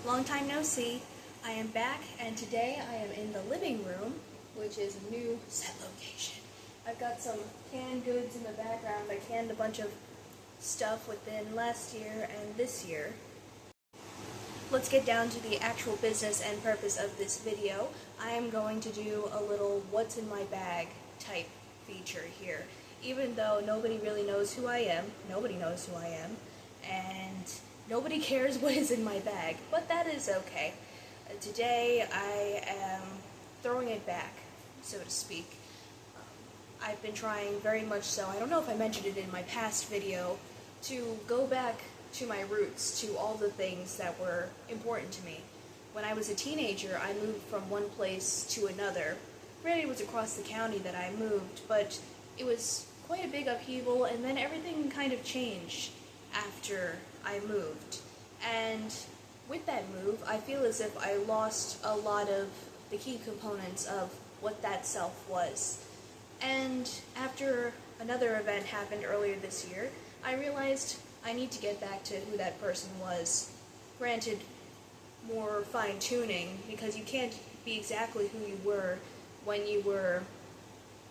Long time no see. I am back, and today I am in the living room, which is a new set location. I've got some canned goods in the background. I canned a bunch of stuff within last year and this year. Let's get down to the actual business and purpose of this video. I am going to do a little what's in my bag type feature here. Even though nobody really knows who I am, nobody knows who I am, and nobody cares what is in my bag, but that is okay. Today I am throwing it back, so to speak. I've been trying very much so, I don't know if I mentioned it in my past video, to go back to my roots, to all the things that were important to me. When I was a teenager, I moved from one place to another. Granted, it was across the county that I moved, but it was quite a big upheaval, and then everything kind of changed after I moved. And with that move, I feel as if I lost a lot of the key components of what that self was. And after another event happened earlier this year, I realized I need to get back to who that person was. Granted, more fine-tuning, because you can't be exactly who you were when you were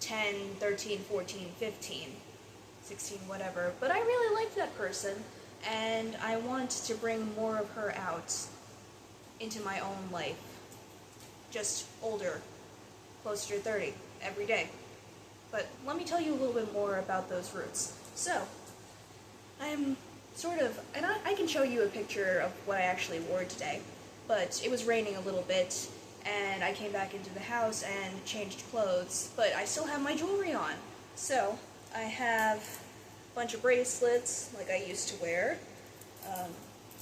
10, 13, 14, 15, 16, whatever. But I really liked that person, and I want to bring more of her out into my own life. Just older, closer to 30, every day. But let me tell you a little bit more about those roots. So, I'm sort of, and I can show you a picture of what I actually wore today, but it was raining a little bit, and I came back into the house and changed clothes, but I still have my jewelry on. So, I have a bunch of bracelets, like I used to wear, a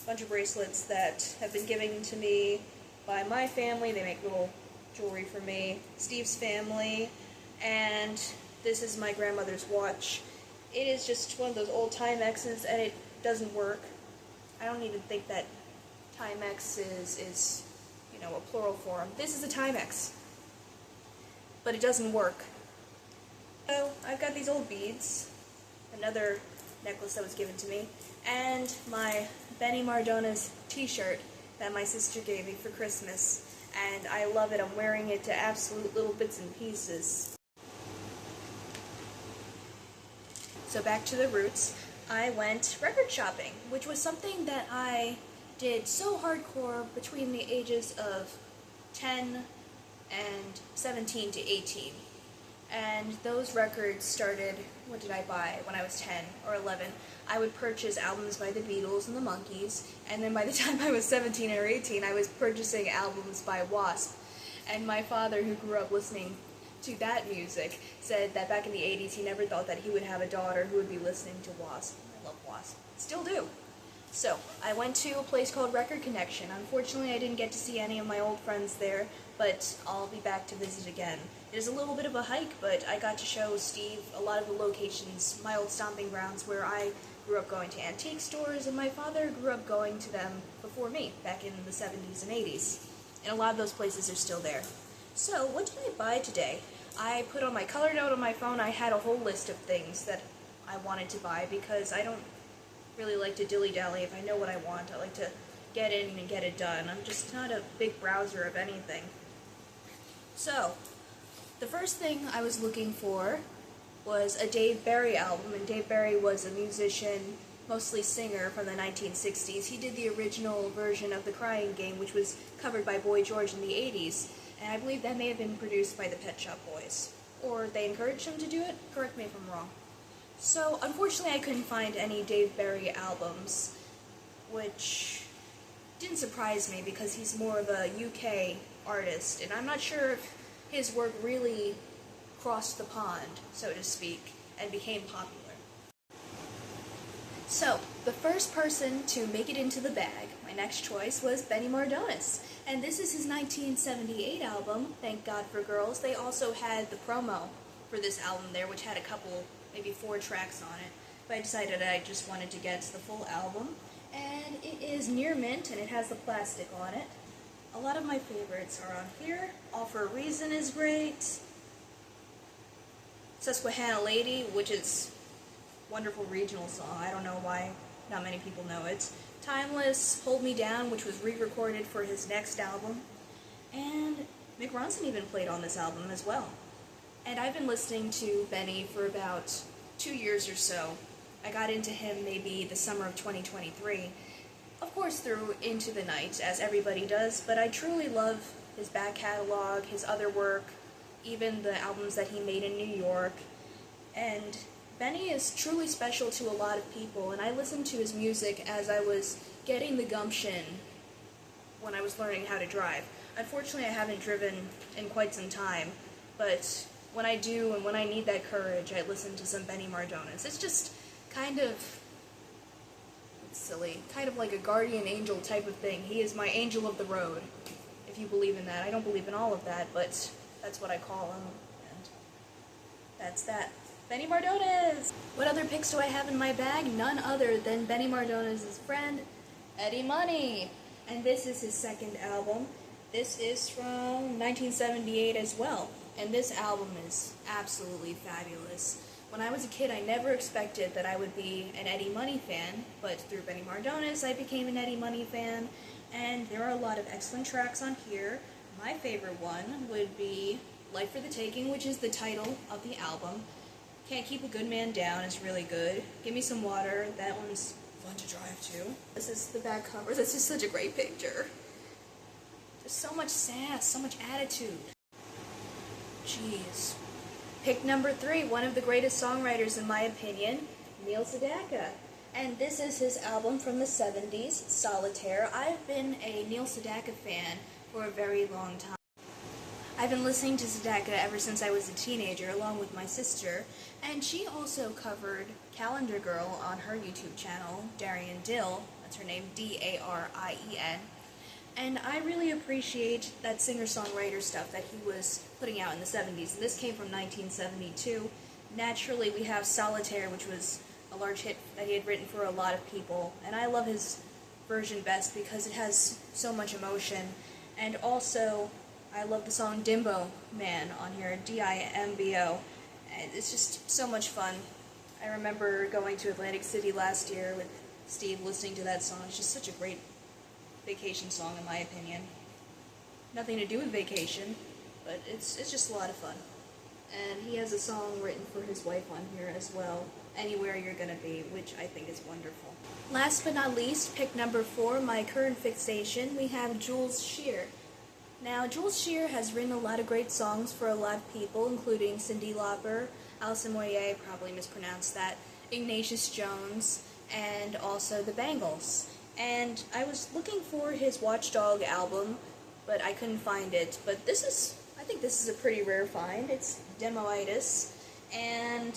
bunch of bracelets that have been given to me by my family. They make little jewelry for me, Steve's family, and this is my grandmother's watch. It is just one of those old Timexes, and it doesn't work. I don't even think that Timex is a plural form. This is a Timex, but it doesn't work. So I've got these old beads, another necklace that was given to me, and my Benny Mardona's t-shirt that my sister gave me for Christmas, and I love it. I'm wearing it to absolute little bits and pieces. So back to the roots, I went record shopping, which was something that I did so hardcore between the ages of 10 and 17 to 18. And those records started, what did I buy when I was 10 or 11? I would purchase albums by the Beatles and the Monkees, and then by the time I was 17 or 18, I was purchasing albums by Wasp. And my father, who grew up listening to that music, said that back in the 80s he never thought that he would have a daughter who would be listening to Wasp. I love Wasp. Still do. So, I went to a place called Record Connection. Unfortunately, I didn't get to see any of my old friends there, but I'll be back to visit again. It is a little bit of a hike, but I got to show Steve a lot of the locations, my old stomping grounds, where I grew up going to antique stores, and my father grew up going to them before me, back in the 70s and 80s. And a lot of those places are still there. So, what did I buy today? I put on my color note on my phone. I had a whole list of things that I wanted to buy, because I don't really like to dilly-dally. If I know what I want, I like to get in and get it done. I'm just not a big browser of anything. So, the first thing I was looking for was a Dave Barry album, and Dave Barry was a musician, mostly singer, from the 1960s. He did the original version of The Crying Game, which was covered by Boy George in the 80s, and I believe that may have been produced by the Pet Shop Boys. Or they encouraged him to do it? Correct me if I'm wrong. So, unfortunately, I couldn't find any Dave Barry albums, which didn't surprise me, because he's more of a UK artist, and I'm not sure if his work really crossed the pond, so to speak, and became popular. So, the first person to make it into the bag, my next choice, was Benny Mardones, and this is his 1978 album, Thank God for Girls. They also had the promo for this album there, which had a couple, maybe 4 tracks on it, but I decided I just wanted to get the full album, and it is near mint, and it has the plastic on it. A lot of my favorites are on here. All for a Reason is great. Susquehanna Lady, which is a wonderful regional song. I don't know why not many people know it. Timeless, Hold Me Down, which was re-recorded for his next album. And Mick Ronson even played on this album as well. And I've been listening to Benny for about 2 years or so. I got into him maybe the summer of 2023. Of course through Into the Night, as everybody does, but I truly love his back catalog, his other work, even the albums that he made in New York. And Benny is truly special to a lot of people, and I listened to his music as I was getting the gumption when I was learning how to drive. Unfortunately, I haven't driven in quite some time, but when I do and when I need that courage, I listen to some Benny Mardones. It's just kind of silly, kind of like a guardian angel type of thing. He is my angel of the road, if you believe in that. I don't believe in all of that, but that's what I call him, and that's that. Benny Mardones! What other picks do I have in my bag? None other than Benny Mardones' friend, Eddie Money. And this is his second album. This is from 1978 as well, and this album is absolutely fabulous. When I was a kid, I never expected that I would be an Eddie Money fan, but through Benny Mardones, I became an Eddie Money fan, and there are a lot of excellent tracks on here. My favorite one would be Life for the Taking, which is the title of the album. Can't Keep a Good Man Down is really good. Give Me Some Water, that one's fun to drive to. This is the back cover. This is such a great picture. There's so much sass, so much attitude. Jeez. Pick number 3, one of the greatest songwriters in my opinion, Neil Sedaka. And this is his album from the 70s, Solitaire. I've been a Neil Sedaka fan for a very long time. I've been listening to Sedaka ever since I was a teenager, along with my sister, and she also covered Calendar Girl on her YouTube channel, Darien Dill. That's her name, D-A-R-I-E-N. And I really appreciate that singer-songwriter stuff that he was putting out in the 70s. And this came from 1972. Naturally, we have Solitaire, which was a large hit that he had written for a lot of people. And I love his version best because it has so much emotion. And also, I love the song Dimbo Man on here, D-I-M-B-O. And it's just so much fun. I remember going to Atlantic City last year with Steve listening to that song. It's just such a great vacation song in my opinion. Nothing to do with vacation, but it's just a lot of fun. And he has a song written for his wife on here as well, Anywhere You're Gonna Be, which I think is wonderful. Last but not least, pick number 4, my current fixation, we have Jules Shear. Now, Jules Shear has written a lot of great songs for a lot of people, including Cyndi Lauper, Alison Moyet, probably mispronounced that, Ignatius Jones, and also the Bangles. And I was looking for his Watchdog album, but I couldn't find it. But I think this is a pretty rare find. It's Demoitis, and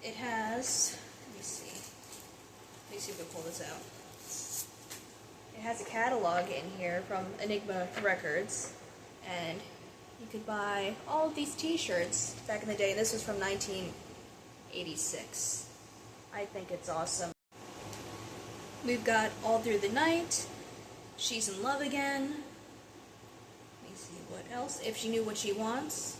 it has, let me see if we can pull this out. It has a catalog in here from Enigma Records, and you could buy all of these t-shirts back in the day. This was from 1986. I think it's awesome. We've got All Through the Night, She's in Love Again, let me see what else, If She Knew What She Wants.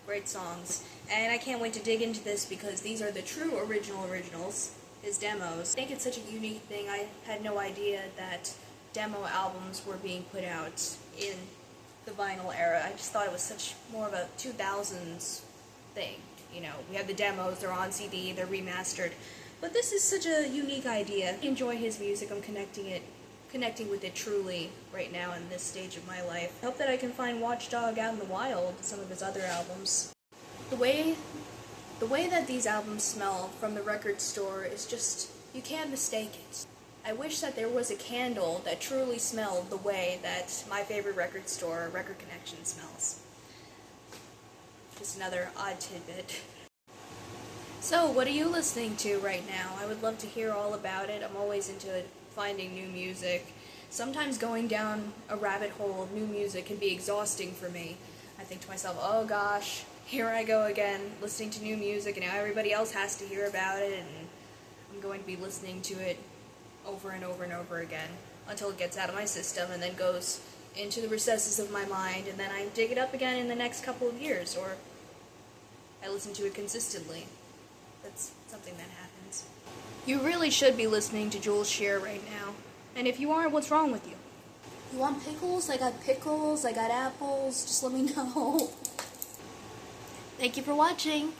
Great songs. And I can't wait to dig into this because these are the true originals, his demos. I think it's such a unique thing. I had no idea that demo albums were being put out in the vinyl era. I just thought it was such more of a 2000s thing. You know, we have the demos, they're on CD, they're remastered. But this is such a unique idea. I enjoy his music. I'm connecting with it truly right now in this stage of my life. I hope that I can find Watchdog out in the wild, some of his other albums. The way that these albums smell from the record store is just, you can't mistake it. I wish that there was a candle that truly smelled the way that my favorite record store, Record Connection, smells. Just another odd tidbit. So, what are you listening to right now? I would love to hear all about it. I'm always into finding new music. Sometimes going down a rabbit hole of new music can be exhausting for me. I think to myself, oh gosh, here I go again, listening to new music, and now everybody else has to hear about it, and I'm going to be listening to it over and over and over again until it gets out of my system and then goes into the recesses of my mind, and then I dig it up again in the next couple of years, or I listen to it consistently. That's something that happens. You really should be listening to Jules share right now. And if you aren't, what's wrong with you? You want pickles? I got pickles, I got apples. Just let me know. Thank you for watching.